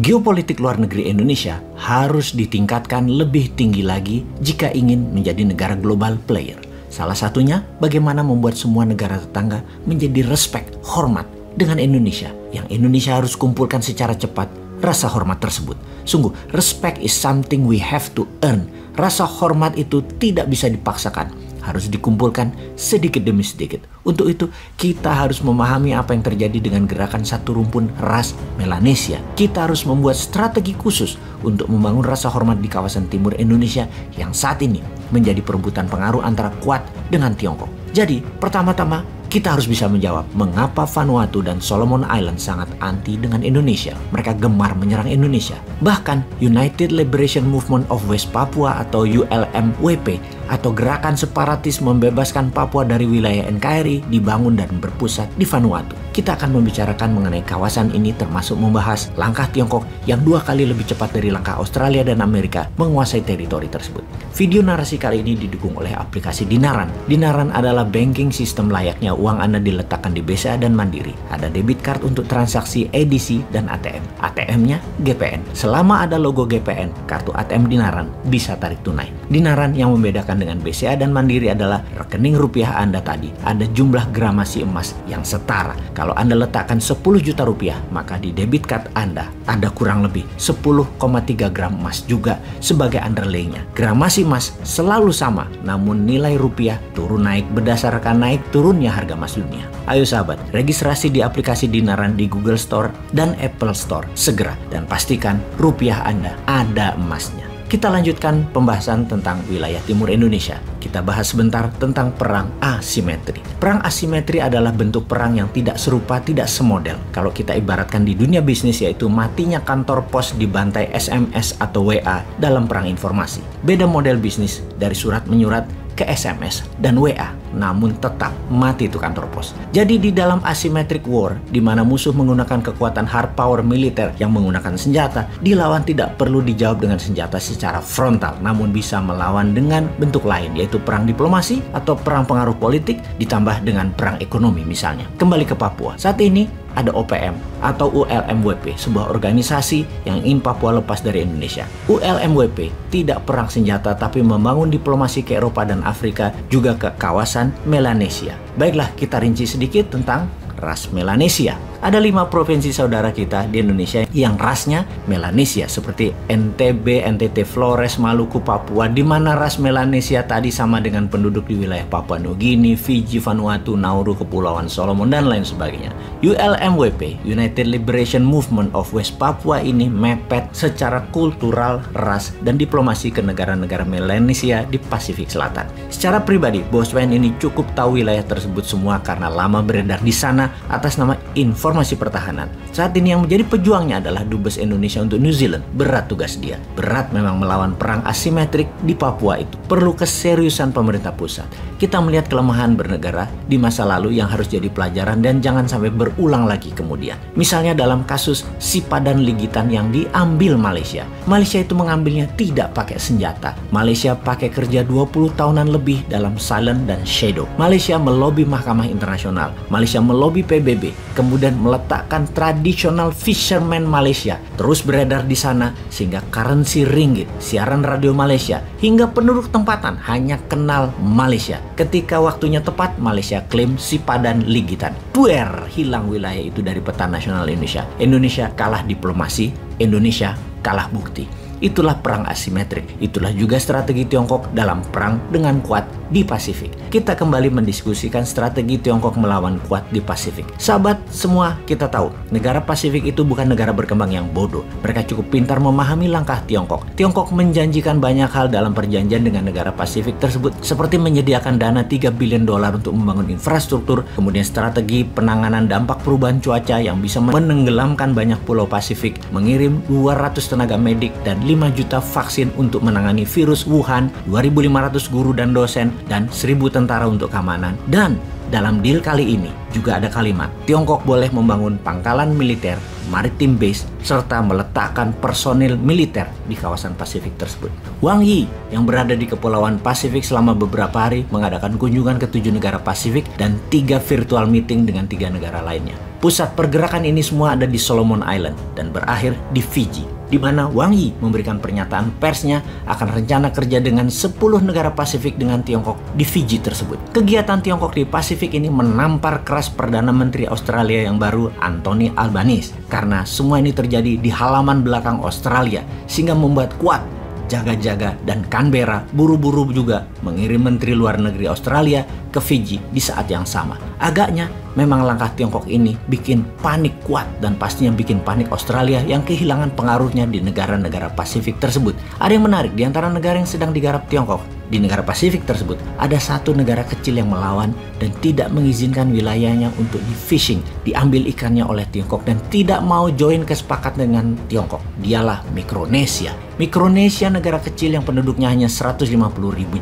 Geopolitik luar negeri Indonesia harus ditingkatkan lebih tinggi lagi jika ingin menjadi negara global player. Salah satunya bagaimana membuat semua negara tetangga menjadi respect, hormat dengan Indonesia. Yang Indonesia harus kumpulkan secara cepat rasa hormat tersebut. Sungguh, respect is something we have to earn. Rasa hormat itu tidak bisa dipaksakan, harus dikumpulkan sedikit demi sedikit. Untuk itu, kita harus memahami apa yang terjadi dengan gerakan satu rumpun ras Melanesia. Kita harus membuat strategi khusus untuk membangun rasa hormat di kawasan timur Indonesia yang saat ini menjadi perebutan pengaruh antara Kuat dengan Tiongkok. Jadi, pertama-tama kita harus bisa menjawab mengapa Vanuatu dan Solomon Island sangat anti dengan Indonesia. Mereka gemar menyerang Indonesia. Bahkan United Liberation Movement of West Papua atau ULMWP atau gerakan separatis membebaskan Papua dari wilayah NKRI dibangun dan berpusat di Vanuatu. Kita akan membicarakan mengenai kawasan ini termasuk membahas langkah Tiongkok yang 2 kali lebih cepat dari langkah Australia dan Amerika menguasai teritori tersebut. Video narasi kali ini didukung oleh aplikasi Dinaran. Dinaran adalah banking sistem layaknya uang Anda diletakkan di BCA dan Mandiri. Ada debit card untuk transaksi edisi dan ATM. ATM-nya GPN. Selama ada logo GPN, kartu ATM Dinaran bisa tarik tunai. Dinaran yang membedakan dengan BCA dan Mandiri adalah rekening rupiah Anda tadi ada jumlah gramasi emas yang setara. Kalau Anda letakkan 10 juta rupiah, maka di debit card Anda ada kurang lebih 10,3 gram emas juga sebagai underlay-nya. Gramasi emas selalu sama, namun nilai rupiah turun naik berdasarkan naik turunnya harga emas dunia. Ayo sahabat, registrasi di aplikasi Dinaran di Google Store dan Apple Store segera dan pastikan rupiah Anda ada emasnya. Kita lanjutkan pembahasan tentang wilayah timur Indonesia. Kita bahas sebentar tentang perang asimetri. Perang asimetri adalah bentuk perang yang tidak serupa, tidak semodel. Kalau kita ibaratkan di dunia bisnis, yaitu matinya kantor pos dibantai SMS atau WA dalam perang informasi. Beda model bisnis dari surat menyurat ke SMS dan WA, namun tetap mati itu kantor pos. Jadi di dalam asymmetric war, di mana musuh menggunakan kekuatan hard power militer yang menggunakan senjata, dilawan tidak perlu dijawab dengan senjata secara frontal, namun bisa melawan dengan bentuk lain, yaitu perang diplomasi atau perang pengaruh politik ditambah dengan perang ekonomi misalnya. Kembali ke Papua. Saat ini ada OPM atau ULMWP, sebuah organisasi yang ingin Papua lepas dari Indonesia. ULMWP tidak perang senjata tapi membangun diplomasi ke Eropa dan Afrika, juga ke kawasan Melanesia. Baiklah, kita rinci sedikit tentang ras Melanesia. Ada 5 provinsi saudara kita di Indonesia yang rasnya Melanesia, seperti NTB, NTT, Flores, Maluku, Papua, di mana ras Melanesia tadi sama dengan penduduk di wilayah Papua Nugini, Fiji, Vanuatu, Nauru, Kepulauan Solomon, dan lain sebagainya. ULMWP, United Liberation Movement of West Papua, ini mepet secara kultural, ras, dan diplomasi ke negara-negara Melanesia di Pasifik Selatan. Secara pribadi, Bosman ini cukup tahu wilayah tersebut semua karena lama beredar di sana atas nama informasi pertahanan. Saat ini yang menjadi pejuangnya adalah Dubes Indonesia untuk New Zealand. Berat tugas dia. Berat memang melawan perang asimetrik di Papua itu. Perlu keseriusan pemerintah pusat. Kita melihat kelemahan bernegara di masa lalu yang harus jadi pelajaran dan jangan sampai berulang lagi kemudian. Misalnya dalam kasus Sipadan Ligitan yang diambil Malaysia. Malaysia itu mengambilnya tidak pakai senjata. Malaysia pakai kerja 20 tahunan lebih dalam silent dan shadow. Malaysia melobi Mahkamah Internasional. Malaysia melobi PBB. Kemudian meletakkan tradisional fisherman Malaysia terus beredar di sana sehingga currency ringgit, siaran radio Malaysia hingga penduduk tempatan hanya kenal Malaysia. Ketika waktunya tepat, Malaysia klaim Sipadan Ligitan. Puer, hilang wilayah itu dari peta nasional Indonesia. Indonesia kalah diplomasi, Indonesia kalah bukti. Itulah perang asimetrik. Itulah juga strategi Tiongkok dalam perang dengan Kuat di Pasifik. Kita kembali mendiskusikan strategi Tiongkok melawan Kuat di Pasifik. Sahabat semua, kita tahu negara Pasifik itu bukan negara berkembang yang bodoh. Mereka cukup pintar memahami langkah Tiongkok. Tiongkok menjanjikan banyak hal dalam perjanjian dengan negara Pasifik tersebut, seperti menyediakan dana $3 billion untuk membangun infrastruktur, kemudian strategi penanganan dampak perubahan cuaca yang bisa menenggelamkan banyak pulau Pasifik, mengirim 200 tenaga medik dan 5 juta vaksin untuk menangani virus Wuhan, 2.500 guru dan dosen, dan 1.000 tentara untuk keamanan, dan Dalam deal kali ini juga ada kalimat Tiongkok boleh membangun pangkalan militer, maritim base, serta meletakkan personil militer di kawasan Pasifik tersebut. Wang Yi yang berada di Kepulauan Pasifik selama beberapa hari mengadakan kunjungan ke 7 negara Pasifik dan 3 virtual meeting dengan 3 negara lainnya. Pusat pergerakan ini semua ada di Solomon Island dan berakhir di Fiji, di mana Wang Yi memberikan pernyataan persnya akan rencana kerja dengan 10 negara Pasifik dengan Tiongkok di Fiji tersebut. Kegiatan Tiongkok di Pasifik ini menampar keras Perdana Menteri Australia yang baru Anthony Albanese karena semua ini terjadi di halaman belakang Australia sehingga membuat kuat jaga-jaga dan Canberra buru-buru juga mengirim Menteri Luar Negeri Australia ke Fiji di saat yang sama. Agaknya memang langkah Tiongkok ini bikin panik kuat dan pastinya bikin panik Australia yang kehilangan pengaruhnya di negara-negara Pasifik tersebut. Ada yang menarik di antara negara yang sedang digarap Tiongkok. Di negara Pasifik tersebut ada satu negara kecil yang melawan dan tidak mengizinkan wilayahnya untuk di-fishing, diambil ikannya oleh Tiongkok dan tidak mau join kesepakatan dengan Tiongkok. Dialah Mikronesia. Mikronesia negara kecil yang penduduknya hanya 150.000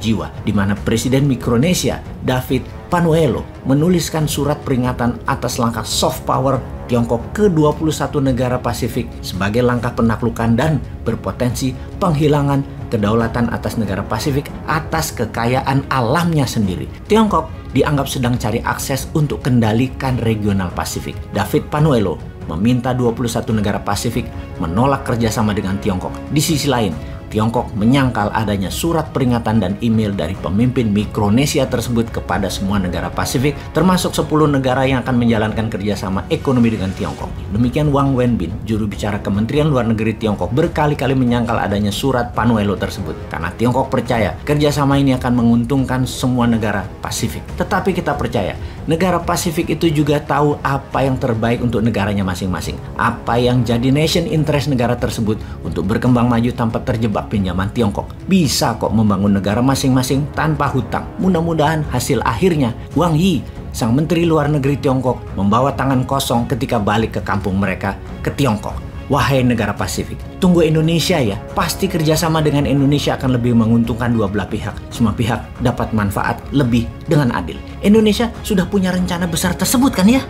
jiwa, di mana Presiden Mikronesia David Panuelo menuliskan surat peringatan atas langkah soft power Tiongkok ke 21 negara Pasifik sebagai langkah penaklukan dan berpotensi penghilangan kedaulatan atas negara Pasifik atas kekayaan alamnya sendiri. Tiongkok dianggap sedang cari akses untuk kendalikan regional Pasifik. David Panuelo meminta 21 negara Pasifik menolak kerjasama dengan Tiongkok. Di sisi lain, Tiongkok menyangkal adanya surat peringatan dan email dari pemimpin Mikronesia tersebut kepada semua negara Pasifik, termasuk 10 negara yang akan menjalankan kerjasama ekonomi dengan Tiongkok. Demikian Wang Wenbin, juru bicara Kementerian Luar Negeri Tiongkok, berkali-kali menyangkal adanya surat Panuelo tersebut, karena Tiongkok percaya kerjasama ini akan menguntungkan semua negara Pasifik. Tetapi kita percaya, negara Pasifik itu juga tahu apa yang terbaik untuk negaranya masing-masing, apa yang jadi nation interest negara tersebut untuk berkembang maju tanpa terjebak pinjaman Tiongkok. Bisa kok membangun negara masing-masing tanpa hutang. Mudah-mudahan hasil akhirnya Wang Yi, sang Menteri Luar Negeri Tiongkok, membawa tangan kosong ketika balik ke kampung mereka ke Tiongkok. Wahai negara Pasifik, tunggu Indonesia ya. Pasti kerjasama dengan Indonesia akan lebih menguntungkan dua belah pihak. Semua pihak dapat manfaat lebih dengan adil. Indonesia sudah punya rencana besar tersebut kan ya?